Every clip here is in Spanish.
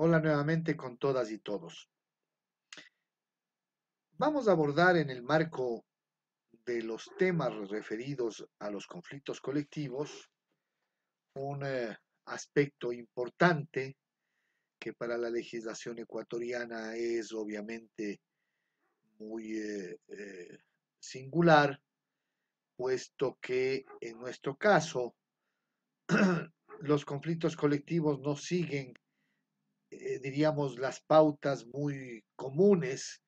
Hola nuevamente con todas y todos. Vamos a abordar en el marco de los temas referidos a los conflictos colectivos un aspecto importante que para la legislación ecuatoriana es obviamente muy singular, puesto que en nuestro caso los conflictos colectivos no siguen, diríamos, las pautas muy comunes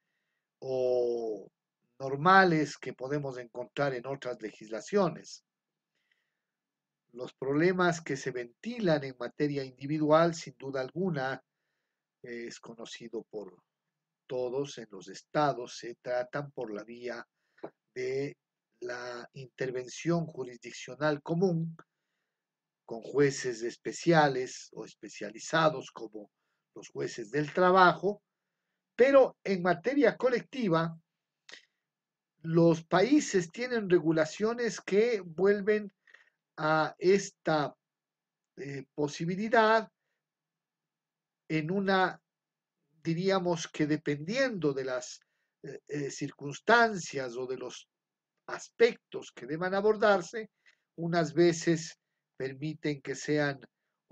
o normales que podemos encontrar en otras legislaciones. Los problemas que se ventilan en materia individual, sin duda alguna, es conocido por todos en los estados, se tratan por la vía de la intervención jurisdiccional común con jueces especiales o especializados como los jueces del trabajo, pero en materia colectiva los países tienen regulaciones que vuelven a esta posibilidad en una, diríamos que dependiendo de las circunstancias o de los aspectos que deban abordarse, unas veces permiten que sean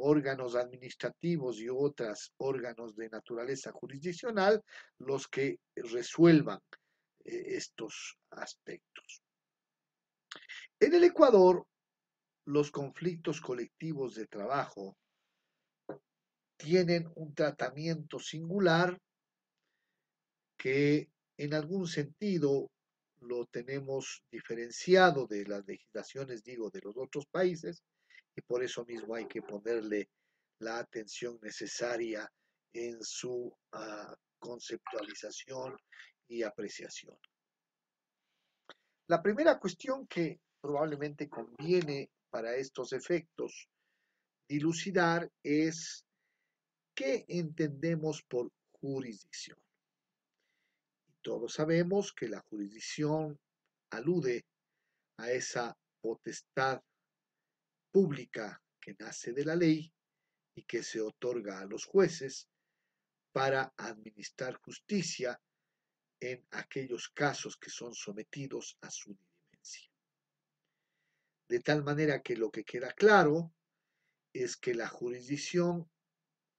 órganos administrativos y otras órganos de naturaleza jurisdiccional los que resuelvan estos aspectos. En el Ecuador, los conflictos colectivos de trabajo tienen un tratamiento singular que en algún sentido lo tenemos diferenciado de las legislaciones, digo, de los otros países, y por eso mismo hay que ponerle la atención necesaria en su conceptualización y apreciación. La primera cuestión que probablemente conviene para estos efectos dilucidar es qué entendemos por jurisdicción. Todos sabemos que la jurisdicción alude a esa potestad pública que nace de la ley y que se otorga a los jueces para administrar justicia en aquellos casos que son sometidos a su diligencia. De tal manera que lo que queda claro es que la jurisdicción,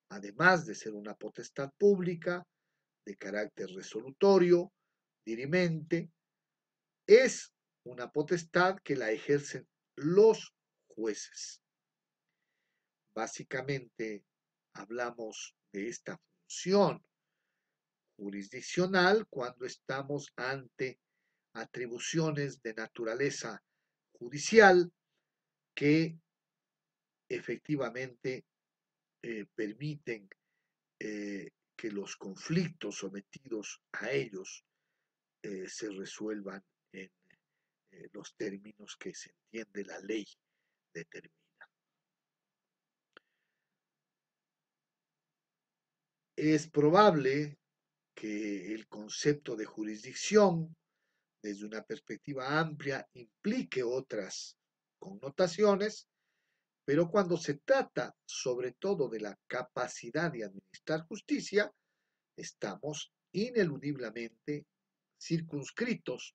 además de ser una potestad pública de carácter resolutorio, dirimente, es una potestad que la ejercen los jueces. Básicamente hablamos de esta función jurisdiccional cuando estamos ante atribuciones de naturaleza judicial que efectivamente permiten que los conflictos sometidos a ellos se resuelvan en los términos que se entiende la ley determina. Es probable que el concepto de jurisdicción, desde una perspectiva amplia, implique otras connotaciones, pero cuando se trata sobre todo de la capacidad de administrar justicia, estamos ineludiblemente circunscritos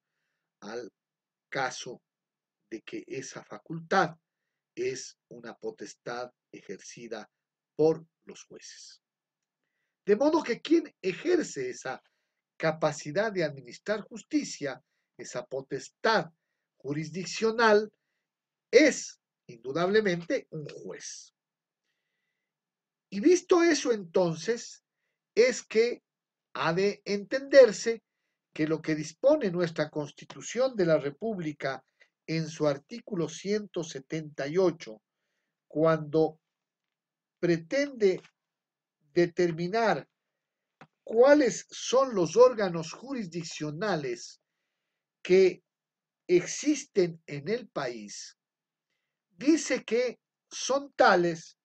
al caso de que esa facultad es una potestad ejercida por los jueces. De modo que quien ejerce esa capacidad de administrar justicia, esa potestad jurisdiccional, es indudablemente un juez. Y visto eso entonces, es que ha de entenderse que lo que dispone nuestra Constitución de la República en su artículo 178, cuando pretende determinar cuáles son los órganos jurisdiccionales que existen en el país, dice que son tales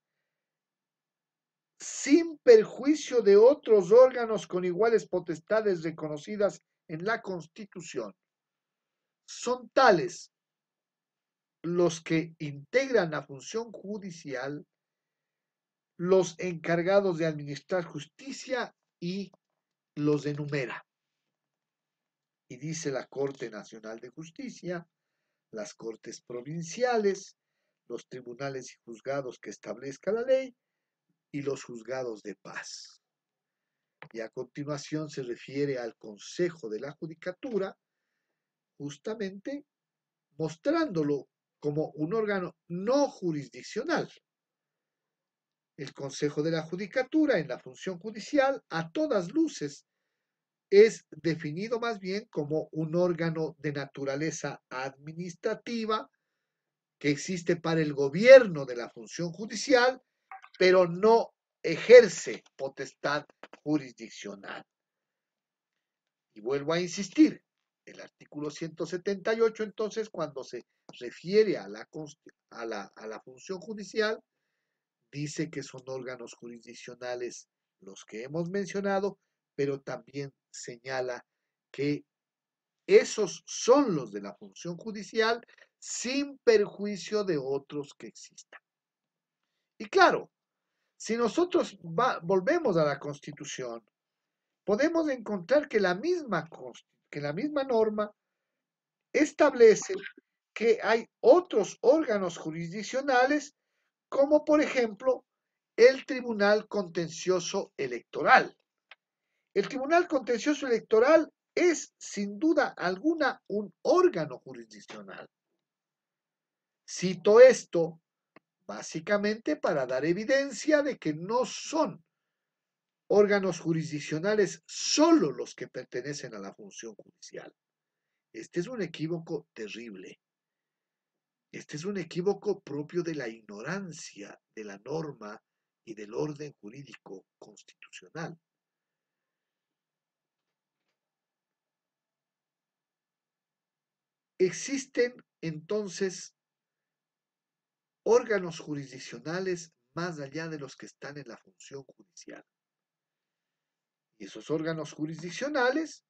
sin perjuicio de otros órganos con iguales potestades reconocidas en la Constitución. Son tales los que integran la función judicial, los encargados de administrar justicia y los enumera. Y dice la Corte Nacional de Justicia, las Cortes Provinciales, los tribunales y juzgados que establezca la ley y los juzgados de paz. Y a continuación se refiere al Consejo de la Judicatura, justamente mostrándolo como un órgano no jurisdiccional. El Consejo de la Judicatura en la función judicial, a todas luces, es definido más bien como un órgano de naturaleza administrativa que existe para el gobierno de la función judicial, pero no ejerce potestad jurisdiccional. Y vuelvo a insistir, el artículo 178, entonces, cuando se refiere a la función judicial, dice que son órganos jurisdiccionales los que hemos mencionado, pero también señala que esos son los de la función judicial sin perjuicio de otros que existan. Y claro, si nosotros volvemos a la Constitución, podemos encontrar que la misma norma establece que hay otros órganos jurisdiccionales, como por ejemplo el Tribunal Contencioso Electoral. El Tribunal Contencioso Electoral es, sin duda alguna, un órgano jurisdiccional. Cito esto básicamente para dar evidencia de que no son órganos jurisdiccionales solo los que pertenecen a la función judicial. Este es un equívoco terrible. Este es un equívoco propio de la ignorancia de la norma y del orden jurídico constitucional. Existen entonces órganos jurisdiccionales más allá de los que están en la función judicial. Y esos órganos jurisdiccionales,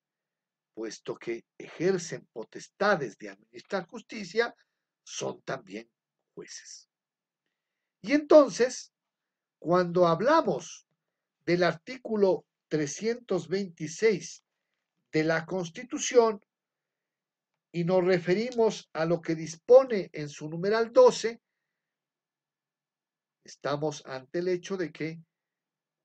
puesto que ejercen potestades de administrar justicia, son también jueces. Y entonces, cuando hablamos del artículo 326 de la Constitución y nos referimos a lo que dispone en su numeral 12, estamos ante el hecho de que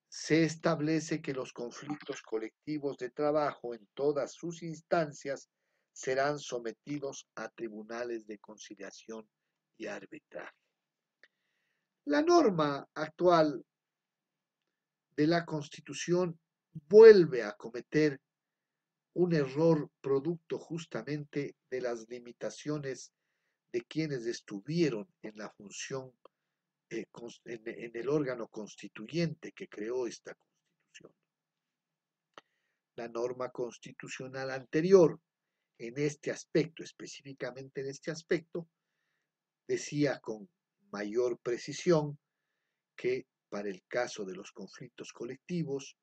se establece que los conflictos colectivos de trabajo en todas sus instancias serán sometidos a tribunales de conciliación y arbitraje. La norma actual de la Constitución vuelve a cometer un error producto justamente de las limitaciones de quienes estuvieron en la función, en el órgano constituyente que creó esta Constitución. La norma constitucional anterior, en este aspecto, específicamente en este aspecto, decía con mayor precisión que para el caso de los conflictos colectivos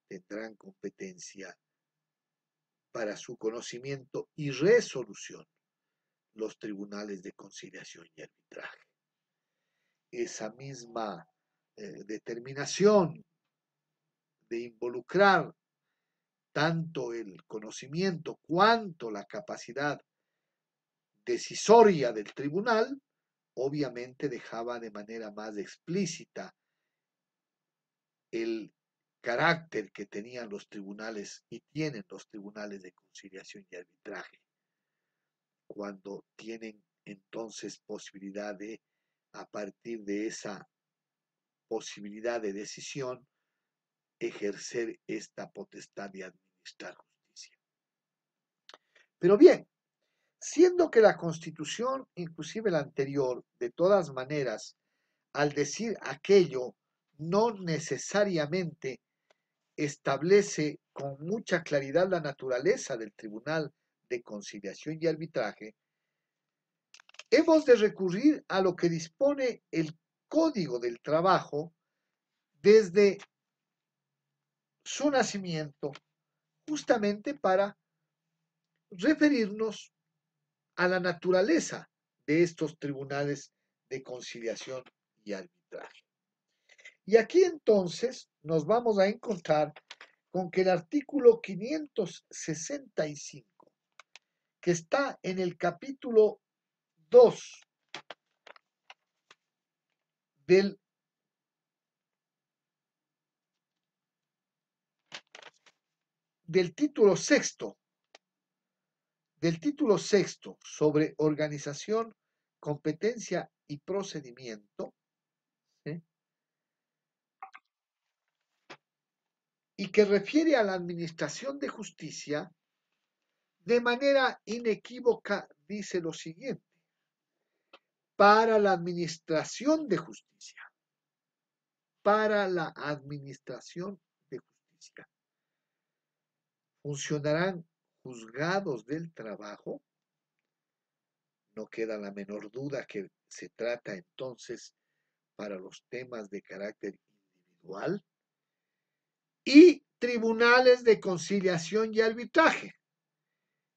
tendrán competencia para su conocimiento y resolución los tribunales de conciliación y arbitraje. Esa misma determinación de involucrar tanto el conocimiento cuanto la capacidad decisoria del tribunal, obviamente dejaba de manera más explícita el carácter que tenían los tribunales y tienen los tribunales de conciliación y arbitraje, cuando tienen entonces posibilidad de, a partir de esa posibilidad de decisión, ejercer esta potestad de administrar justicia. Pero bien, siendo que la Constitución, inclusive la anterior, de todas maneras, al decir aquello, no necesariamente establece con mucha claridad la naturaleza del Tribunal de Conciliación y Arbitraje, hemos de recurrir a lo que dispone el Código del Trabajo desde su nacimiento, justamente para referirnos a la naturaleza de estos tribunales de conciliación y arbitraje. Y aquí entonces nos vamos a encontrar con que el artículo 565, que está en el capítulo 2 del título sexto sobre organización, competencia y procedimiento, ¿sí? Y que refiere a la administración de justicia, de manera inequívoca dice lo siguiente: para la administración de justicia, para la administración de justicia, funcionarán juzgados del trabajo. No queda la menor duda que se trata entonces para los temas de carácter individual, y tribunales de conciliación y arbitraje,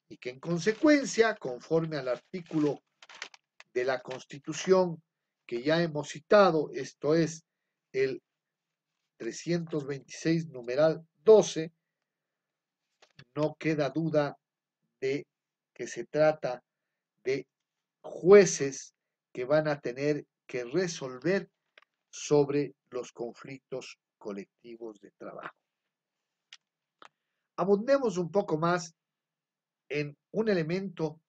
y que en consecuencia, conforme al artículo de la Constitución que ya hemos citado, esto es el 326 numeral 12, no queda duda de que se trata de jueces que van a tener que resolver sobre los conflictos colectivos de trabajo. Abundemos un poco más en un elemento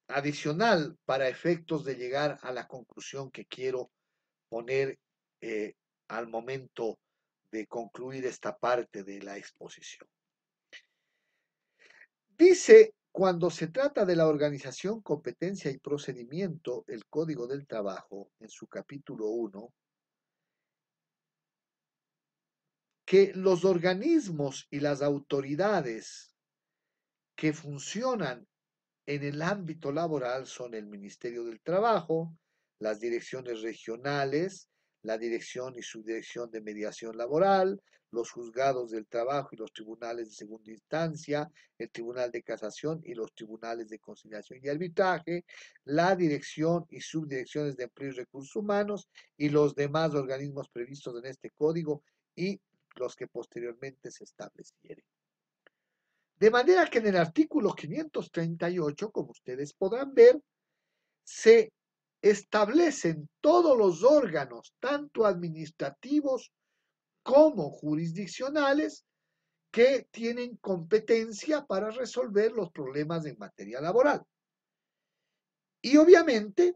adicional para efectos de llegar a la conclusión que quiero poner al momento de concluir esta parte de la exposición. Dice, cuando se trata de la organización, competencia y procedimiento, el Código del Trabajo, en su capítulo 1, que los organismos y las autoridades que funcionan en el ámbito laboral son el Ministerio del Trabajo, las direcciones regionales, la dirección y subdirección de mediación laboral, los juzgados del trabajo y los tribunales de segunda instancia, el Tribunal de Casación y los tribunales de conciliación y arbitraje, la dirección y subdirecciones de empleo y recursos humanos y los demás organismos previstos en este código y los que posteriormente se establecieren. De manera que en el artículo 538, como ustedes podrán ver, se establecen todos los órganos, tanto administrativos como jurisdiccionales, que tienen competencia para resolver los problemas en materia laboral. Y obviamente,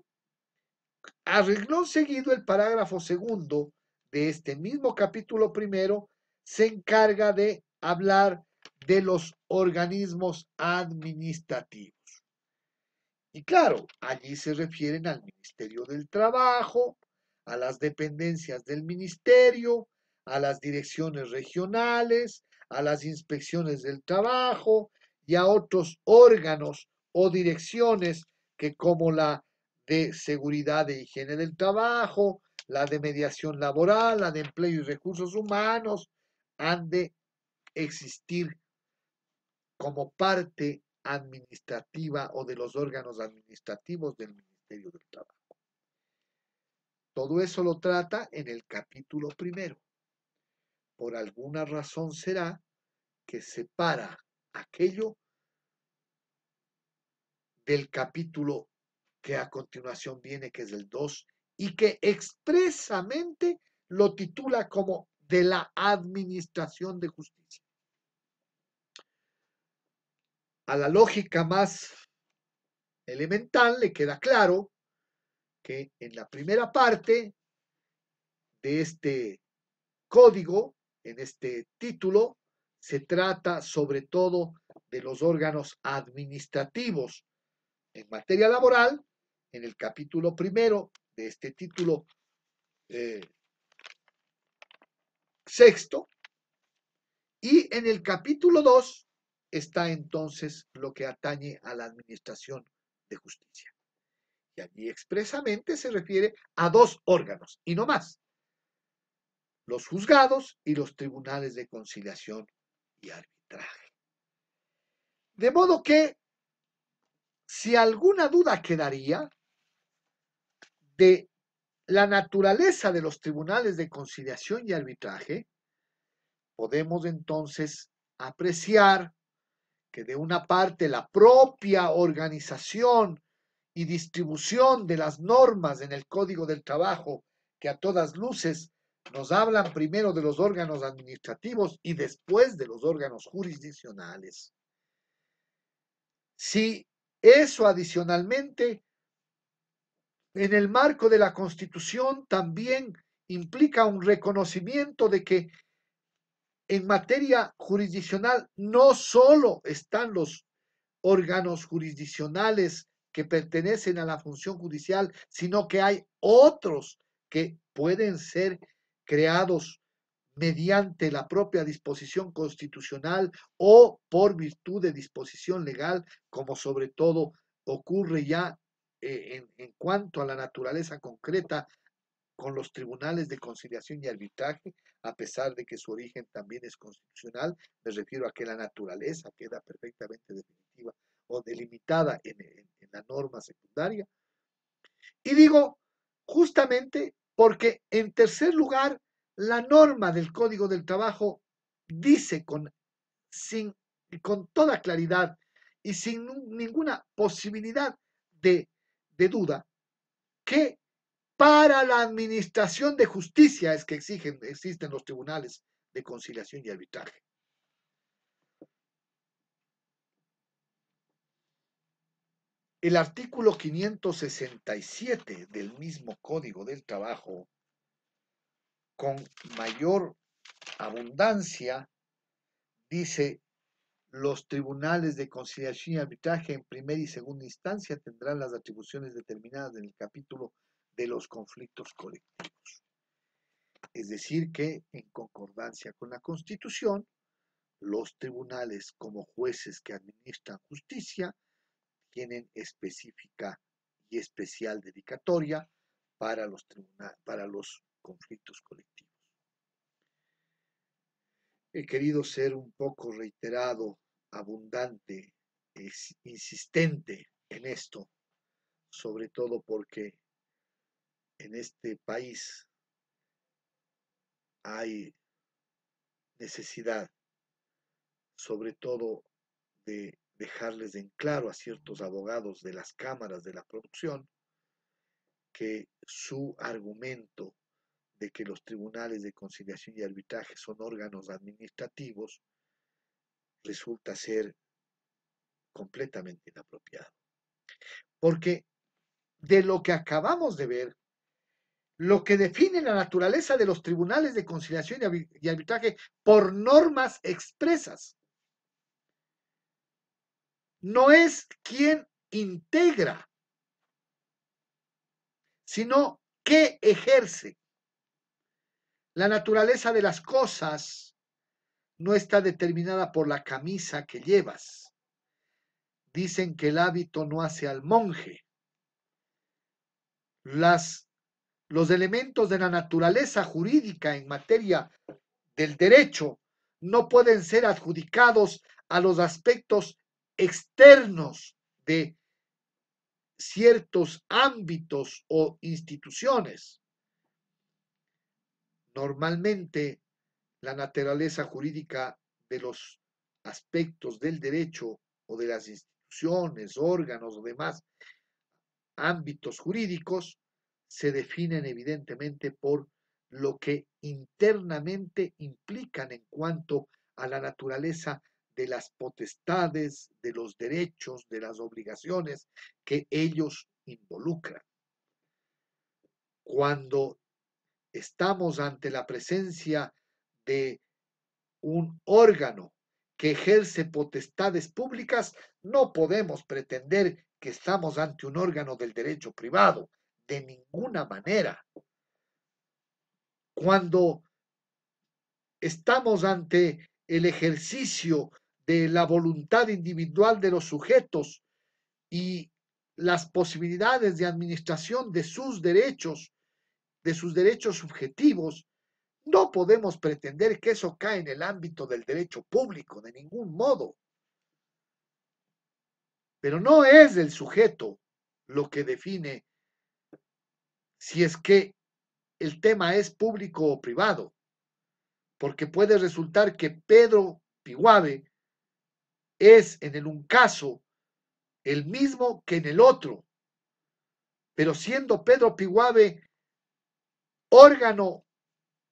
a renglón seguido, el parágrafo segundo de este mismo capítulo primero se encarga de hablar de los organismos administrativos. Y claro, allí se refieren al Ministerio del Trabajo, a las dependencias del Ministerio, a las direcciones regionales, a las inspecciones del trabajo y a otros órganos o direcciones que, como la de seguridad e higiene del trabajo, la de mediación laboral, la de empleo y recursos humanos, han de existir como parte administrativa o de los órganos administrativos del Ministerio del Trabajo. Todo eso lo trata en el capítulo primero. Por alguna razón será que separa aquello del capítulo que a continuación viene, que es el 2, y que expresamente lo titula como de la administración de justicia. A la lógica más elemental le queda claro que en la primera parte de este código, en este título, se trata sobre todo de los órganos administrativos en materia laboral, en el capítulo primero de este título sexto, y en el capítulo 2 está entonces lo que atañe a la administración de justicia. Y allí expresamente se refiere a dos órganos y no más: los juzgados y los tribunales de conciliación y arbitraje. De modo que, si alguna duda quedaría de la naturaleza de los tribunales de conciliación y arbitraje, podemos entonces apreciar que de una parte la propia organización y distribución de las normas en el Código del Trabajo, que a todas luces nos hablan primero de los órganos administrativos y después de los órganos jurisdiccionales. Si eso adicionalmente, en el marco de la Constitución, también implica un reconocimiento de que en materia jurisdiccional no solo están los órganos jurisdiccionales que pertenecen a la función judicial, sino que hay otros que pueden ser creados mediante la propia disposición constitucional o por virtud de disposición legal, como sobre todo ocurre ya en cuanto a la naturaleza concreta con los tribunales de conciliación y arbitraje, a pesar de que su origen también es constitucional, me refiero a que la naturaleza queda perfectamente definitiva o delimitada en la norma secundaria. Y digo justamente porque, en tercer lugar, la norma del Código del Trabajo dice con toda claridad y sin ninguna posibilidad de duda que para la administración de justicia es que existen los tribunales de conciliación y arbitraje. El artículo 567 del mismo Código del Trabajo, con mayor abundancia, dice: los tribunales de conciliación y arbitraje en primera y segunda instancia tendrán las atribuciones determinadas en el capítulo de los conflictos colectivos. Es decir, que en concordancia con la Constitución, los tribunales, como jueces que administran justicia, tienen específica y especial dedicatoria para los conflictos colectivos. He querido ser un poco reiterado, abundante, insistente en esto, sobre todo porque en este país hay necesidad, sobre todo, de dejarles en claro a ciertos abogados de las cámaras de la producción que su argumento de que los tribunales de conciliación y arbitraje son órganos administrativos resulta ser completamente inapropiado. Porque de lo que acabamos de ver, lo que define la naturaleza de los tribunales de conciliación y arbitraje por normas expresas no es quién integra, sino qué ejerce. La naturaleza de las cosas no está determinada por la camisa que llevas. Dicen que el hábito no hace al monje. Los elementos de la naturaleza jurídica en materia del derecho no pueden ser adjudicados a los aspectos externos de ciertos ámbitos o instituciones. Normalmente, la naturaleza jurídica de los aspectos del derecho o de las instituciones, órganos o demás ámbitos jurídicos se definen evidentemente por lo que internamente implican en cuanto a la naturaleza de las potestades, de los derechos, de las obligaciones que ellos involucran. Cuando estamos ante la presencia de un órgano que ejerce potestades públicas, no podemos pretender que estamos ante un órgano del derecho privado, de ninguna manera. Cuando estamos ante el ejercicio de la voluntad individual de los sujetos y las posibilidades de administración de sus derechos subjetivos, no podemos pretender que eso cae en el ámbito del derecho público, de ningún modo. Pero no es el sujeto lo que define si es que el tema es público o privado, porque puede resultar que Pedro Piguave es en un caso el mismo que en el otro, pero siendo Pedro Piguave órgano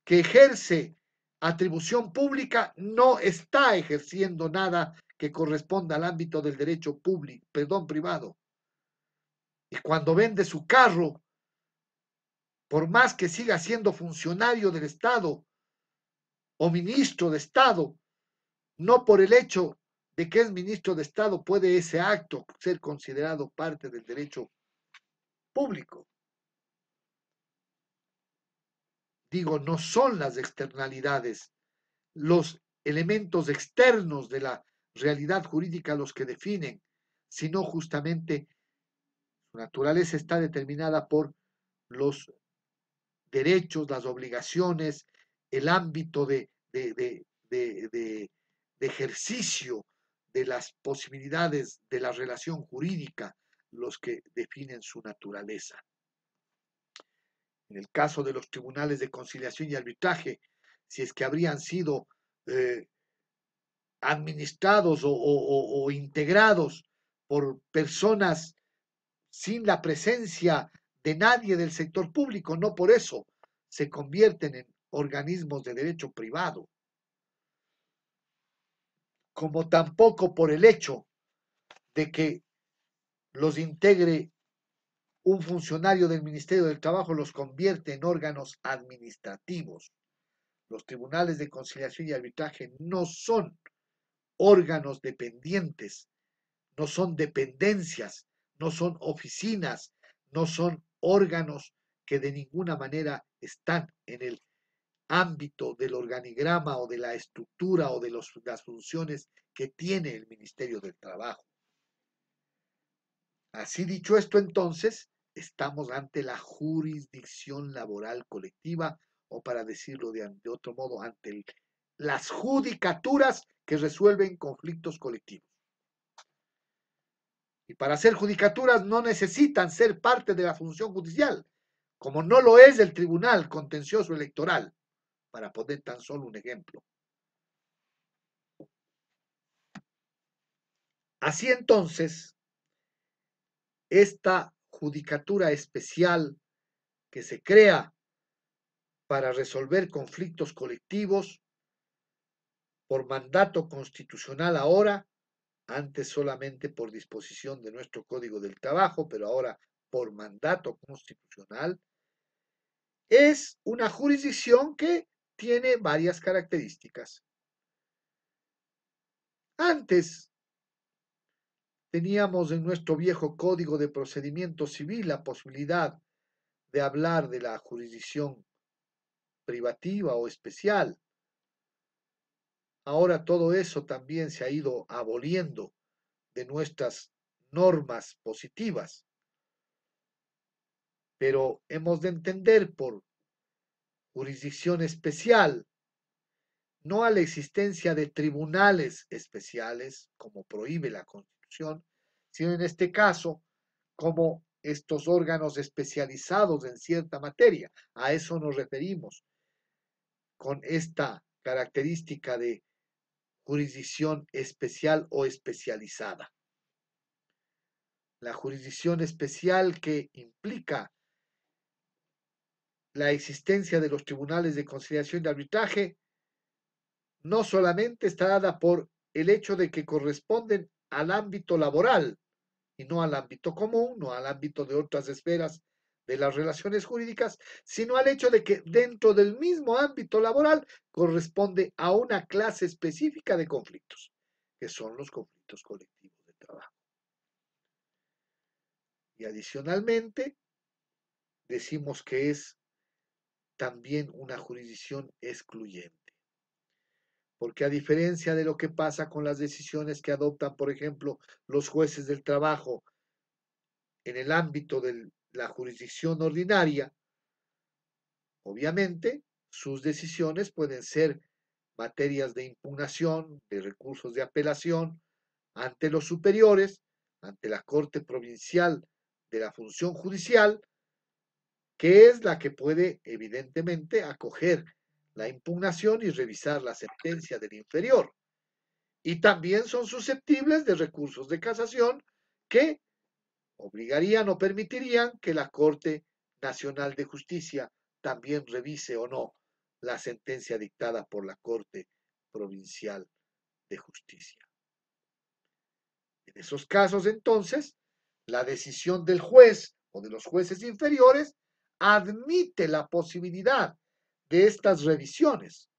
que ejerce atribución pública, no está ejerciendo nada que corresponda al ámbito del derecho público, perdón, privado. Y cuando vende su carro, por más que siga siendo funcionario del Estado o ministro de Estado, no por el hecho de que es ministro de Estado puede ese acto ser considerado parte del derecho público. Digo, no son las externalidades, los elementos externos de la realidad jurídica los que definen, sino justamente su naturaleza está determinada por los derechos, las obligaciones, el ámbito de ejercicio de las posibilidades de la relación jurídica, los que definen su naturaleza. En el caso de los tribunales de conciliación y arbitraje, si es que habrían sido administrados o integrados por personas sin la presencia de nadie del sector público, no por eso se convierten en organismos de derecho privado, como tampoco por el hecho de que los integre un funcionario del Ministerio del Trabajo los convierte en órganos administrativos. Los tribunales de conciliación y arbitraje no son órganos dependientes, no son dependencias, no son oficinas, no son órganos que de ninguna manera están en el ámbito del organigrama o de la estructura o de las funciones que tiene el Ministerio del Trabajo. Así dicho esto, entonces, estamos ante la jurisdicción laboral colectiva, o para decirlo de otro modo, ante las judicaturas que resuelven conflictos colectivos. Y para ser judicaturas no necesitan ser parte de la función judicial, como no lo es el Tribunal Contencioso Electoral, para poner tan solo un ejemplo. Así entonces, esta judicatura especial que se crea para resolver conflictos colectivos por mandato constitucional ahora, antes solamente por disposición de nuestro Código del Trabajo, pero ahora por mandato constitucional, es una jurisdicción que tiene varias características. Antes teníamos en nuestro viejo Código de Procedimiento Civil la posibilidad de hablar de la jurisdicción privativa o especial. Ahora todo eso también se ha ido aboliendo de nuestras normas positivas, pero hemos de entender por jurisdicción especial no a la existencia de tribunales especiales, como prohíbe la Constitución, sino en este caso como estos órganos especializados en cierta materia. A eso nos referimos con esta característica de jurisdicción especial o especializada. La jurisdicción especial que implica la existencia de los tribunales de conciliación y arbitraje no solamente está dada por el hecho de que corresponden al ámbito laboral y no al ámbito común, no al ámbito de otras esferas de las relaciones jurídicas, sino al hecho de que dentro del mismo ámbito laboral corresponde a una clase específica de conflictos, que son los conflictos colectivos de trabajo. Y adicionalmente, decimos que es también una jurisdicción excluyente. Porque a diferencia de lo que pasa con las decisiones que adoptan, por ejemplo, los jueces del trabajo en el ámbito de la jurisdicción ordinaria, obviamente sus decisiones pueden ser materias de impugnación, de recursos de apelación ante los superiores, ante la Corte Provincial de la Función Judicial, que es la que puede evidentemente acoger la impugnación y revisar la sentencia del inferior. Y también son susceptibles de recursos de casación que obligarían o permitirían que la Corte Nacional de Justicia también revise o no la sentencia dictada por la Corte Provincial de Justicia. En esos casos, entonces, la decisión del juez o de los jueces inferiores admite la posibilidad de estas revisiones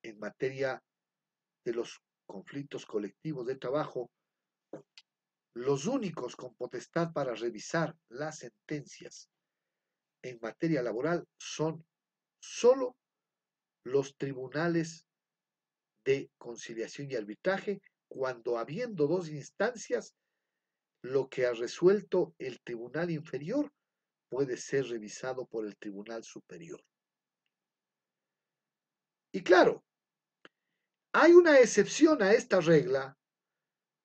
en materia de los conflictos colectivos de trabajo. Los únicos con potestad para revisar las sentencias en materia laboral son solo los tribunales de conciliación y arbitraje, cuando habiendo dos instancias, lo que ha resuelto el tribunal inferior puede ser revisado por el tribunal superior. Y claro, hay una excepción a esta regla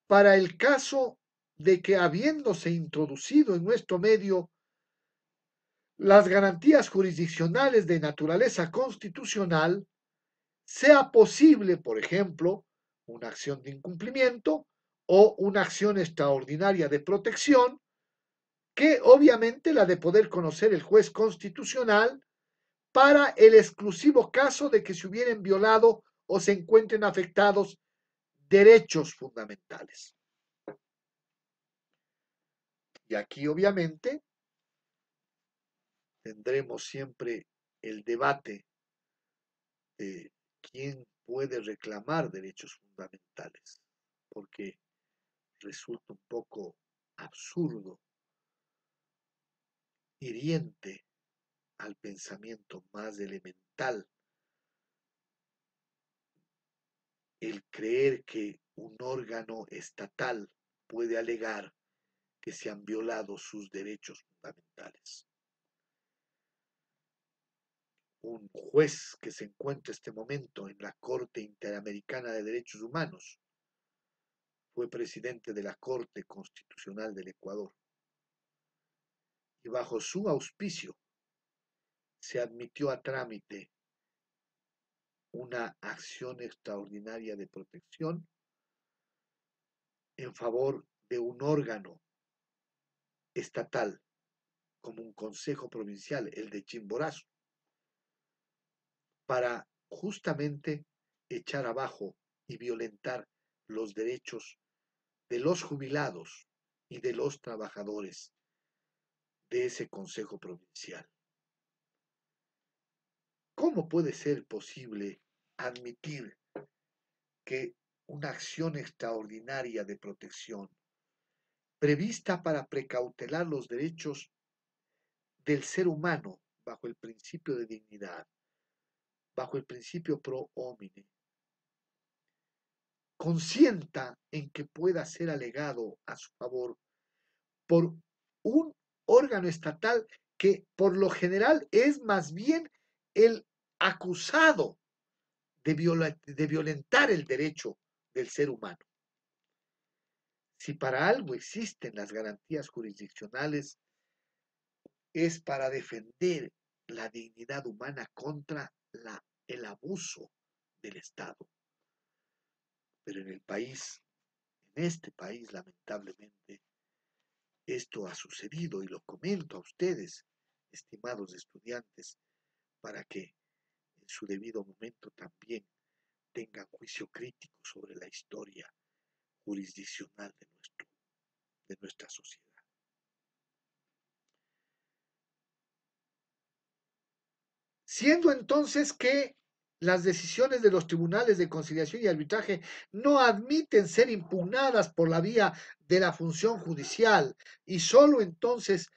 para el caso de que, habiéndose introducido en nuestro medio las garantías jurisdiccionales de naturaleza constitucional, sea posible, por ejemplo, una acción de incumplimiento o una acción extraordinaria de protección, que obviamente la de poder conocer el juez constitucional para el exclusivo caso de que se hubieran violado o se encuentren afectados derechos fundamentales. Y aquí obviamente tendremos siempre el debate de quién puede reclamar derechos fundamentales, porque resulta un poco absurdo, hiriente al pensamiento más elemental, el creer que un órgano estatal puede alegar que se han violado sus derechos fundamentales. Un juez que se encuentra en este momento en la Corte Interamericana de Derechos Humanos fue presidente de la Corte Constitucional del Ecuador, y bajo su auspicio se admitió a trámite una acción extraordinaria de protección en favor de un órgano estatal como un consejo provincial, el de Chimborazo, para justamente echar abajo y violentar los derechos de los jubilados y de los trabajadores de ese consejo provincial. ¿Cómo puede ser posible admitir que una acción extraordinaria de protección prevista para precautelar los derechos del ser humano bajo el principio de dignidad, bajo el principio pro homine, consienta en que pueda ser alegado a su favor por un órgano estatal que por lo general es más bien el acusado de violentar el derecho del ser humano? Si para algo existen las garantías jurisdiccionales, es para defender la dignidad humana contra el abuso del Estado. Pero en el país, en este país, lamentablemente, esto ha sucedido, y lo comento a ustedes, estimados estudiantes, para que en su debido momento también tengan juicio crítico sobre la historia jurisdiccional de nuestra sociedad. Siendo entonces que las decisiones de los tribunales de conciliación y arbitraje no admiten ser impugnadas por la vía de la función judicial, y solo entonces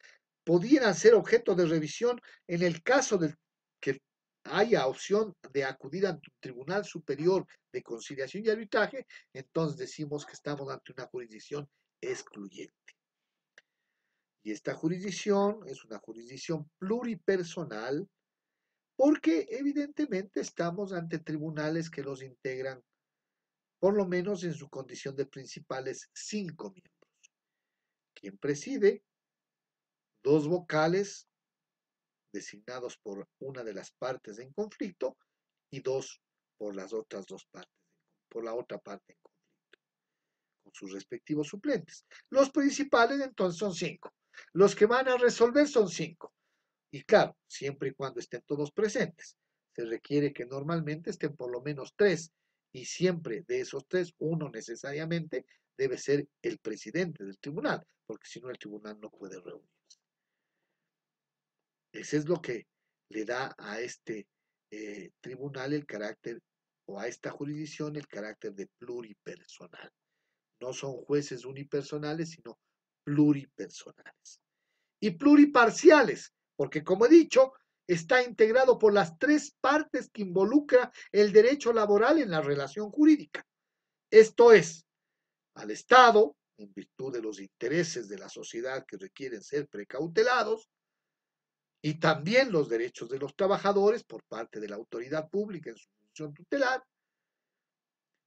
pudieran ser objeto de revisión en el caso de que haya opción de acudir ante un tribunal superior de conciliación y arbitraje, entonces decimos que estamos ante una jurisdicción excluyente. Y esta jurisdicción es una jurisdicción pluripersonal, porque evidentemente estamos ante tribunales que los integran, por lo menos en su condición de principales, 5 miembros. Quien preside, 2 vocales designados por una de las partes en conflicto y 2 por las otras 2 partes, por la otra parte en conflicto, con sus respectivos suplentes. Los principales entonces son 5. Los que van a resolver son 5. Y claro, siempre y cuando estén todos presentes. Se requiere que normalmente estén por lo menos 3 y siempre de esos 3, uno necesariamente debe ser el presidente del tribunal, porque si no el tribunal no puede reunirse. Eso es lo que le da a este tribunal el carácter, o a esta jurisdicción el carácter de pluripersonal. No son jueces unipersonales, sino pluripersonales. Y pluriparciales, porque como he dicho, está integrado por las 3 partes que involucra el derecho laboral en la relación jurídica. Esto es, al Estado, en virtud de los intereses de la sociedad que requieren ser precautelados, y también los derechos de los trabajadores por parte de la autoridad pública en su función tutelar,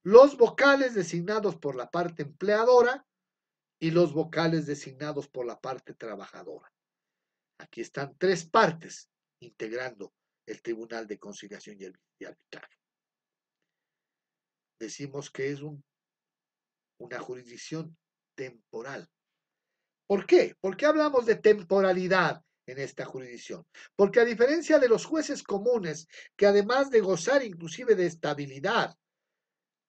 los vocales designados por la parte empleadora y los vocales designados por la parte trabajadora. Aquí están 3 partes integrando el Tribunal de Conciliación y Arbitraje. Decimos que es una jurisdicción temporal. ¿Por qué? ¿Por qué hablamos de temporalidad en esta jurisdicción? Porque a diferencia de los jueces comunes, que además de gozar inclusive de estabilidad,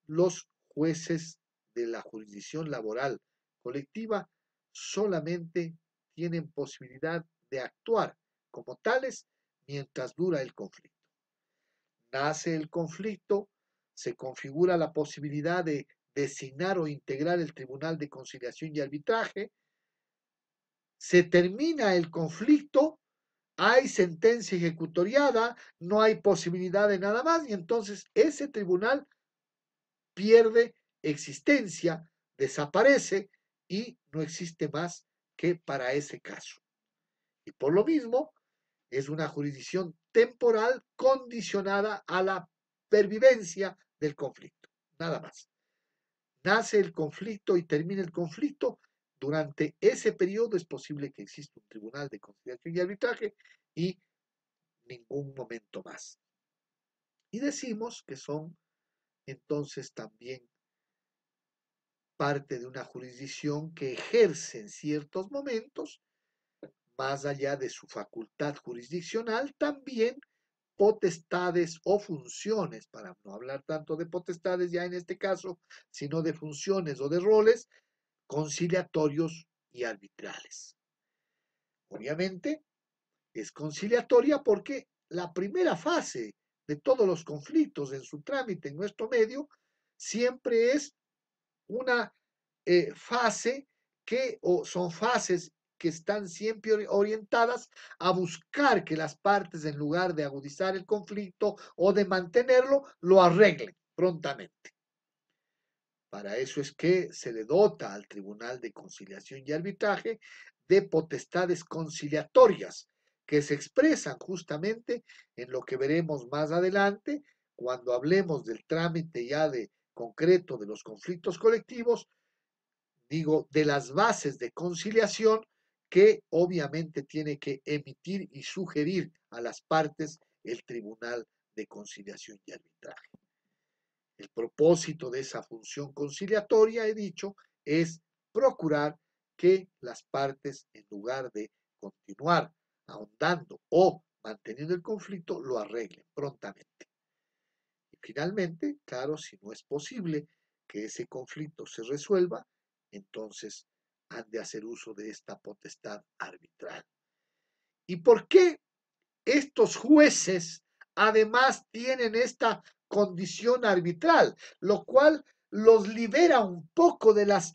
los jueces de la jurisdicción laboral colectiva solamente tienen posibilidad de actuar como tales mientras dura el conflicto. Nace el conflicto, se configura la posibilidad de designar o integrar el Tribunal de Conciliación y Arbitraje, se termina el conflicto, hay sentencia ejecutoriada, no hay posibilidad de nada más y entonces ese tribunal pierde existencia, desaparece y no existe más que para ese caso. Y por lo mismo, es una jurisdicción temporal condicionada a la pervivencia del conflicto, nada más. Nace el conflicto y termina el conflicto. Durante ese periodo es posible que exista un tribunal de conciliación y arbitraje y ningún momento más. Y decimos que son entonces también parte de una jurisdicción que ejerce en ciertos momentos, más allá de su facultad jurisdiccional, también potestades o funciones, para no hablar tanto de potestades ya en este caso, sino de funciones o de roles conciliatorios y arbitrales. Obviamente es conciliatoria porque la primera fase de todos los conflictos en su trámite en nuestro medio siempre es una fase o son fases que están siempre orientadas a buscar que las partes, en lugar de agudizar el conflicto o de mantenerlo, lo arreglen prontamente. Para eso es que se le dota al Tribunal de Conciliación y Arbitraje de potestades conciliatorias que se expresan justamente en lo que veremos más adelante cuando hablemos del trámite ya de concreto de los conflictos colectivos, digo, de las bases de conciliación que obviamente tiene que emitir y sugerir a las partes el Tribunal de Conciliación y Arbitraje. El propósito de esa función conciliatoria, he dicho, es procurar que las partes, en lugar de continuar ahondando o manteniendo el conflicto, lo arreglen prontamente. Y finalmente, claro, si no es posible que ese conflicto se resuelva, entonces han de hacer uso de esta potestad arbitral. ¿Y por qué estos jueces además tienen esta condición arbitral, lo cual los libera un poco de las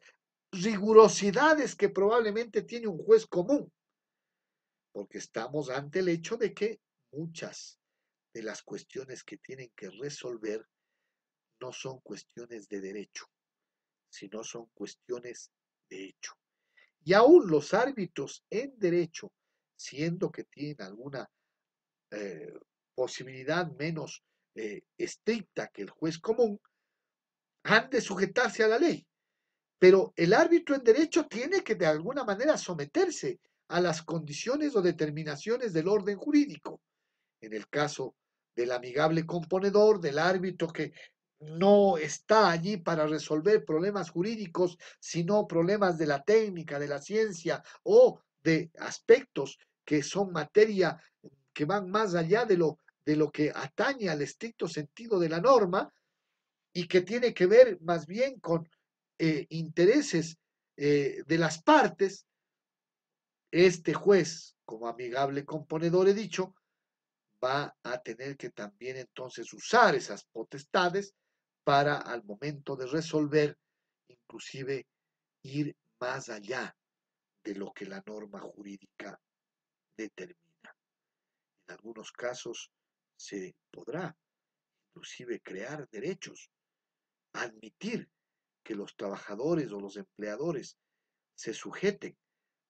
rigurosidades que probablemente tiene un juez común? Porque estamos ante el hecho de que muchas de las cuestiones que tienen que resolver no son cuestiones de derecho, sino son cuestiones de hecho. Y aún los árbitros en derecho, siendo que tienen alguna posibilidad menos estricta que el juez común, han de sujetarse a la ley. Pero el árbitro en derecho tiene que de alguna manera someterse a las condiciones o determinaciones del orden jurídico. En el caso del amigable componedor, del árbitro que no está allí para resolver problemas jurídicos, sino problemas de la técnica, de la ciencia o de aspectos que son materia que van más allá de lo que atañe al estricto sentido de la norma y que tiene que ver más bien con intereses de las partes. Este juez, como amigable componedor he dicho, va a tener que también entonces usar esas potestades para al momento de resolver, inclusive ir más allá de lo que la norma jurídica determina. En algunos casos se podrá inclusive crear derechos, admitir que los trabajadores o los empleadores se sujeten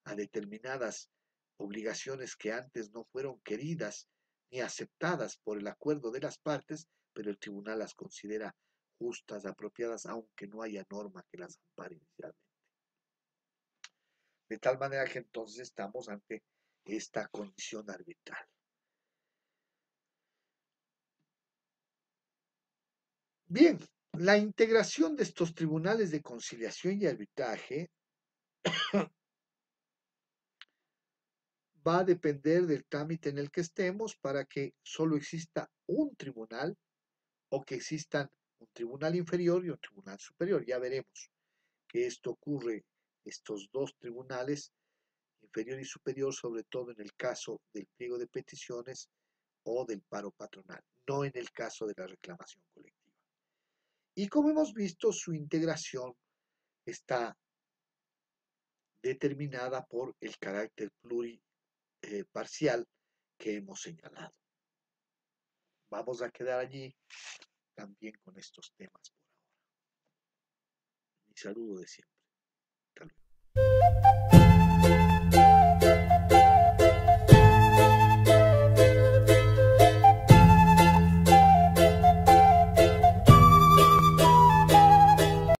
a determinadas obligaciones que antes no fueron queridas ni aceptadas por el acuerdo de las partes, pero el tribunal las considera justas, apropiadas, aunque no haya norma que las ampare inicialmente. De tal manera que entonces estamos ante esta condición arbitral. Bien, la integración de estos tribunales de conciliación y arbitraje va a depender del trámite en el que estemos para que solo exista un tribunal o que existan un tribunal inferior y un tribunal superior. Ya veremos que esto ocurre, estos dos tribunales, inferior y superior, sobre todo en el caso del pliego de peticiones o del paro patronal, no en el caso de la reclamación colectiva. Y como hemos visto, su integración está determinada por el carácter pluriparcial que hemos señalado. Vamos a quedar allí también con estos temas por ahora. Mi saludo de siempre.